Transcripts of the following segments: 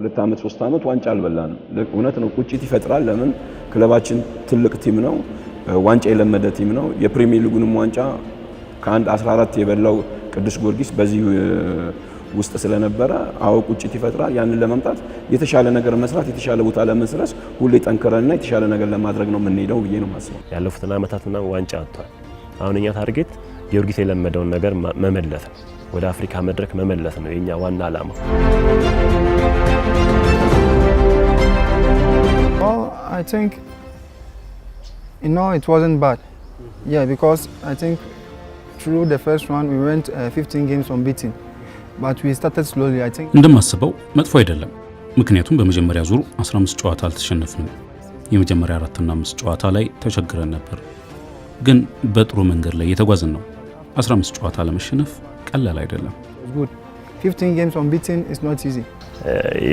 2 ዓመት 3 ዓመት ዋንጫ አልበላንም። እውነት ነው ቁጭት ይፈጥራል። ለምን ክለባችን ትልቅ ቲም ነው፣ ዋንጫ የለመደ ቲም ነው። የፕሪሚየር ሊጉንም ዋንጫ ከአንድ 14 የበላው ቅዱስ ጊዮርጊስ በዚህ ውስጥ ስለነበረ አዎ ቁጭት ይፈጥራል። ያንን ለማምጣት የተሻለ ነገር መስራት፣ የተሻለ ቦታ ለመስራት ሁሌ ጠንክረንና የተሻለ ነገር ለማድረግ ነው የምንሄደው ብዬ ነው የማስበው። ያለፉትን ዓመታትና ዋንጫ አጥቷል። አሁን እኛ ታርጌት ጊዮርጊስ የለመደውን ነገር መመለስ ነው፣ ወደ አፍሪካ መድረክ መመለስ ነው የኛ ዋና ዓላማ። I think it wasn't bad. Yeah, because I think through the first one we went 15 games unbeaten. But we started slowly. I think እንደማስበው መጥፎ አይደለም። ምክንያቱም በመጀመሪያ ዙር 15 ጨዋታ አልተሸነፍንም። የመጀመሪያ 4 እና 5 ጨዋታ ላይ ተቸግረን ነበር። ግን በጥሩ መንገድ ላይ የተጓዝን ነው። 15 ጨዋታ ለመሸነፍ ቀላል አይደለም። good. 15 games unbeaten is not easy.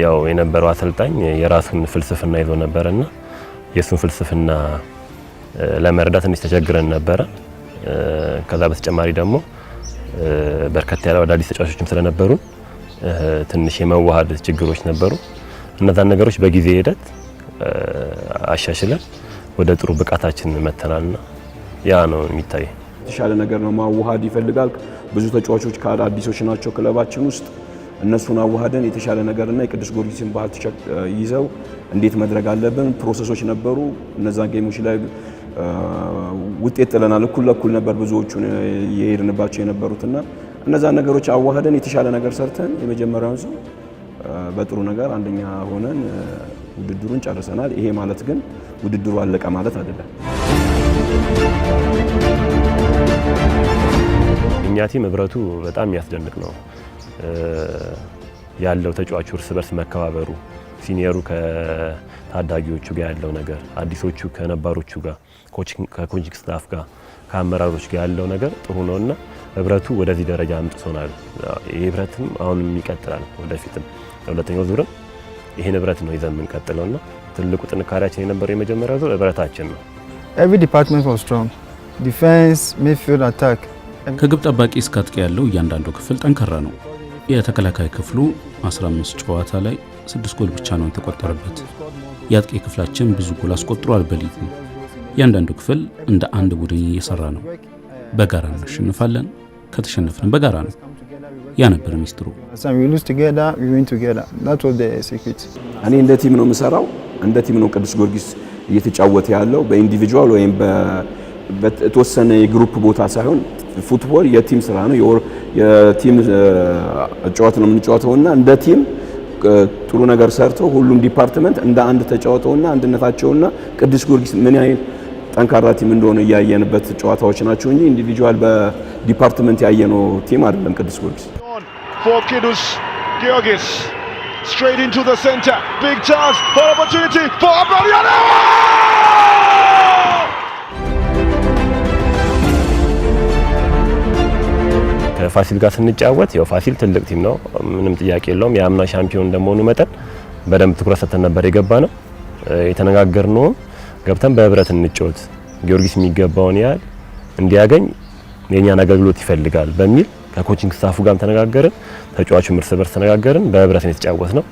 ያው የነበረው አሰልጣኝ የራሱን ፍልስፍና ይዞ ነበርና የሱን ፍልስፍና ለመረዳት ትንሽ ተቸግረን ነበር። ከዛ በተጨማሪ ደግሞ በርከት ያለ አዳዲስ ተጫዋቾችም ስለነበሩ ትንሽ የመዋሃድ ችግሮች ነበሩ። እነዛን ነገሮች በጊዜ ሂደት አሻሽለን ወደ ጥሩ ብቃታችን መተናልና ያ ነው የሚታይ። የተሻለ ነገር ነው ማዋሃድ ይፈልጋል። ብዙ ተጫዋቾች ከአዳዲሶች ናቸው ክለባችን ውስጥ። እነሱን አዋሃደን የተሻለ ነገርና የቅዱስ ጊዮርጊስን ባህል ይዘው እንዴት መድረግ አለብን ፕሮሰሶች ነበሩ። እነዛ ጌሞች ላይ ውጤት ጥለናል። እኩል ለኩል ነበር ብዙዎቹን የሄድንባቸው የነበሩትና እነዛ ነገሮች አዋሃደን የተሻለ ነገር ሰርተን የመጀመሪያውን ዙር በጥሩ ነገር አንደኛ ሆነን ውድድሩን ጨርሰናል። ይሄ ማለት ግን ውድድሩ አለቀ ማለት አይደለም። እኛ ቲም ህብረቱ በጣም የሚያስደንቅ ነው ያለው። ተጫዋቹ እርስ በርስ መከባበሩ፣ ሲኒየሩ ከታዳጊዎቹ ጋር ያለው ነገር፣ አዲሶቹ ከነባሮቹ ጋር፣ ከኮችንግ ስታፍ ጋር፣ ከአመራሮች ጋር ያለው ነገር ጥሩ ነውና ህብረቱ ወደዚህ ደረጃ አምጥቶናል። ይሄ ህብረትም አሁንም ይቀጥላል ወደፊትም። ለሁለተኛው ዙርም ይሄን ህብረት ነው ይዘን የምንቀጥለውና ትልቁ ጥንካሬያችን የነበረው የመጀመሪያው ዙር ህብረታችን ነው። Every department was strong. Defense, midfield, attack. ከግብ ጠባቂ እስከ አጥቂ ያለው እያንዳንዱ ክፍል ጠንካራ ነው። የተከላካይ ክፍሉ 15 ጨዋታ ላይ 6 ጎል ብቻ ነው የተቆጠረበት። የአጥቂ ክፍላችን ብዙ ጎል አስቆጥሯል በሊጉ። እያንዳንዱ ክፍል እንደ አንድ ቡድን እየሰራ ነው። በጋራ እናሸንፋለን፣ ከተሸነፍን በጋራ ነው። ያ ነበር ሚስጥሩ። We lose together, we win together. That was the secret. እኔ እንደ ቲም ነው የምሰራው። እንደ ቲም ነው ቅዱስ ጊዮርጊስ እየተጫወተ ያለው በኢንዲቪጁዋል ወይም በተወሰነ የግሩፕ ቦታ ሳይሆን ፉትቦል የቲም ስራ ነው። የቲም ጨዋታ ነው የምንጫወተውና እንደ ቲም ጥሩ ነገር ሰርተው ሁሉም ዲፓርትመንት እንደ አንድ ተጫወተውና አንድነታቸውና ቅዱስ ጊዮርጊስ ምን ያህል ጠንካራ ቲም እንደሆነ ያየንበት ጨዋታዎች ናቸው እንጂ ኢንዲቪጁዋል በዲፓርትመንት ያየነው ቲም አይደለም ቅዱስ ጊዮርጊስ። For Kidus Georgis straight into the center, big chance for opportunity for Abadiano. ከፋሲል ጋር ስንጫወት ያው ፋሲል ትልቅ ቲም ነው፣ ምንም ጥያቄ የለውም። የአምና ሻምፒዮን እንደመሆኑ መጠን በደንብ ትኩረት ሰጥተን ነበር የገባ ነው የተነጋገርነው። ገብተን በህብረት እንጫወት፣ ጊዮርጊስ የሚገባውን ያህል እንዲያገኝ የኛን አገልግሎት ይፈልጋል በሚል ከኮቺንግ ስታፉ ጋርም ተነጋገርን፣ ተጫዋቹም እርስ በርስ ተነጋገርን። በህብረት ነው የተጫወትነው።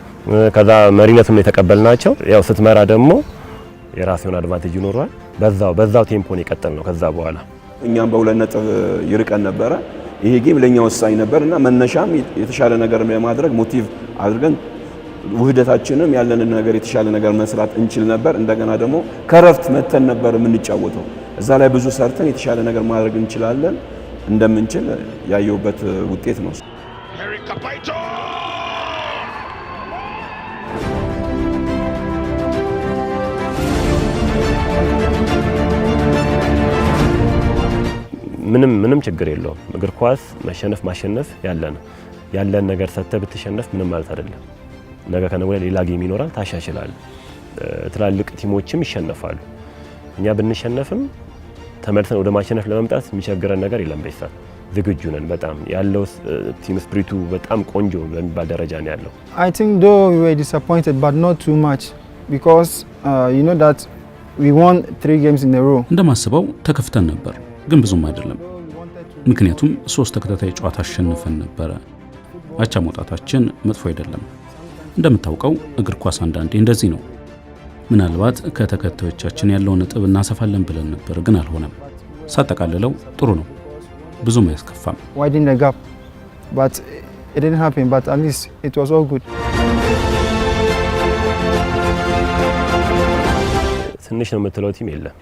ከዛ መሪነቱን የተቀበልናቸው። ያው ስትመራ ደግሞ የራስዎን አድቫንቴጅ ይኖረዋል። በዛው ቴምፖን የቀጠልነው። ከዛ በኋላ እኛም በሁለት ነጥብ ይርቀን ነበረ። ይሄ ጌም ለኛ ወሳኝ ነበርና መነሻም የተሻለ ነገር ለማድረግ ሞቲቭ አድርገን ውህደታችንም ያለንን ነገር የተሻለ ነገር መስራት እንችል ነበር። እንደገና ደግሞ ከረፍት መተን ነበር የምንጫወተው። እዛ ላይ ብዙ ሰርተን የተሻለ ነገር ማድረግ እንችላለን እንደምንችል ያየውበት ውጤት ነው። ምንም ችግር የለውም። እግር ኳስ መሸነፍ ማሸነፍ ያለን ነገር ሰጥተህ ብትሸነፍ ምንም ማለት አይደለም። ነገ ከነገ ወዲያ ሌላ ጌም ይኖራል፣ ታሻሽላለህ። ትላልቅ ቲሞችም ይሸነፋሉ። እኛ ብንሸነፍም ተመልሰን ወደ ማሸነፍ ለመምጣት የሚቸግረን ነገር የለም። በይሳት ዝግጁ ነን። በጣም ያለው ቲም ስፕሪቱ በጣም ቆንጆ በሚባል ደረጃ ነው ያለው። I think though we were disappointed but not too much because you know that we won 3 games in a row. እንደማስበው ተከፍተን ነበር ግን ብዙም አይደለም። ምክንያቱም 3 ተከታታይ ጨዋታ አሸንፈን ነበረ። አቻ መውጣታችን መጥፎ አይደለም። እንደምታውቀው እግር ኳስ አንዳንዴ እንደዚህ ነው። ምናልባት ከተከታዮቻችን ያለውን ነጥብ እናሰፋለን ብለን ነበር፣ ግን አልሆነም። ሳጠቃልለው ጥሩ ነው፣ ብዙም አያስከፋም። Widen the gap, but it didn't happen, but at least it was all good. ትንሽ ነው የምትለው ቲም የለም።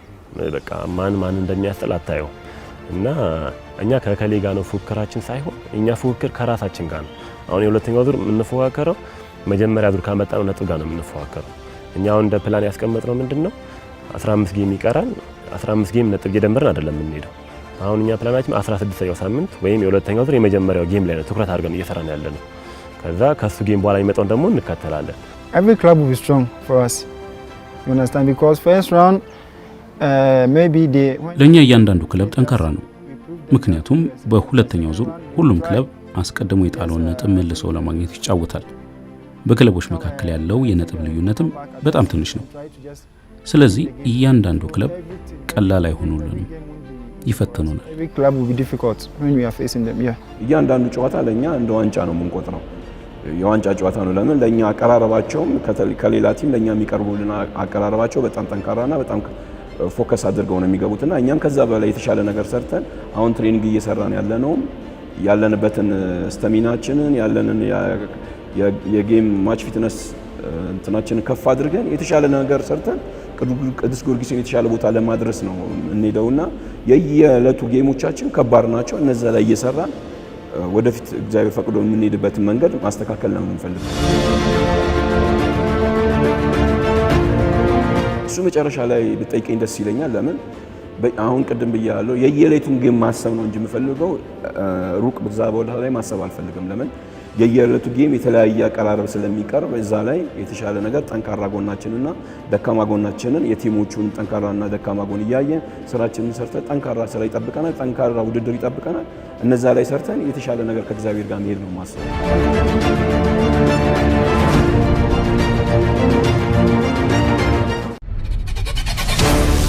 በቃ ማን እንደሚያስጠላ አታየው። እና እኛ ከከሌ ጋር ነው ፉክክራችን ሳይሆን እኛ ፉክክር ከራሳችን ጋር ነው። አሁን የሁለተኛው ዙር የምንፎካከረው መጀመሪያ ዙር ካመጣነው ነጥብ ጋር ነው የምንፎካከረው። እኛ አሁን እንደ ፕላን ያስቀመጥነው ምንድነው 15 ጌም ይቀራል። 15 ጌም ነጥብ እየደመርን አይደለም የምንሄደው። አሁን እኛ ፕላናችን 16ኛው ሳምንት ወይም የሁለተኛው ዙር የመጀመሪያው ጌም ላይ ነው ትኩረት አድርገን እየሰራን ያለነው። ከዛ ከሱ ጌም በኋላ የሚመጣውን ደግሞ እንከተላለን። Every club will be strong for us. You understand? Because first round maybe they ለኛ እያንዳንዱ ክለብ ጠንካራ ነው። ምክንያቱም በሁለተኛው ዙር ሁሉም ክለብ አስቀድሞ የጣለውን ነጥብ መልሶ ለማግኘት ይጫወታል። በክለቦች መካከል ያለው የነጥብ ልዩነትም በጣም ትንሽ ነው። ስለዚህ እያንዳንዱ ክለብ ቀላል አይሆኑልንም፣ ይፈተኑናል። every club will be difficult when we are facing them. Yeah. እያንዳንዱ ጨዋታ ለኛ እንደ ዋንጫ ነው የምንቆጥረው። የዋንጫ ጨዋታ ነው። ለምን ለኛ አቀራረባቸውም ከሌላ ቲም ለኛ የሚቀርቡልን አቀራረባቸው በጣም ጠንካራና በጣም ፎከስ አድርገው ነው የሚገቡትና እኛም ከዛ በላይ የተሻለ ነገር ሰርተን አሁን ትሬኒንግ እየሰራን ያለነው ያለንበትን ስታሚናችንን ያለንን የጌም ማች ፊትነስ እንትናችንን ከፍ አድርገን የተሻለ ነገር ሰርተን ቅዱስ ጊዮርጊስን የተሻለ ቦታ ለማድረስ ነው እንሄደውና የየዕለቱ ጌሞቻችን ከባድ ናቸው። እነዛ ላይ እየሰራን ወደፊት እግዚአብሔር ፈቅዶ የምንሄድበትን መንገድ ማስተካከል ነው የምንፈልገው። እሱ መጨረሻ ላይ ብጠይቀኝ ደስ ይለኛል። ለምን አሁን ቅድም ብያለሁ የየዕለቱን ጌም ማሰብ ነው እንጂ የምፈልገው ሩቅ በዛ ቦታ ላይ ማሰብ አልፈልግም። ለምን የየዕለቱ ጌም የተለያየ አቀራረብ ስለሚቀርብ እዛ ላይ የተሻለ ነገር ጠንካራ ጎናችንና ደካማ ጎናችንን የቲሞቹን ጠንካራና ደካማ ጎን እያየን ስራችንን ሰርተን ጠንካራ ስራ ይጠብቀናል፣ ጠንካራ ውድድር ይጠብቀናል። እነዛ ላይ ሰርተን የተሻለ ነገር ከእግዚአብሔር ጋር መሄድ ነው ማሰብ።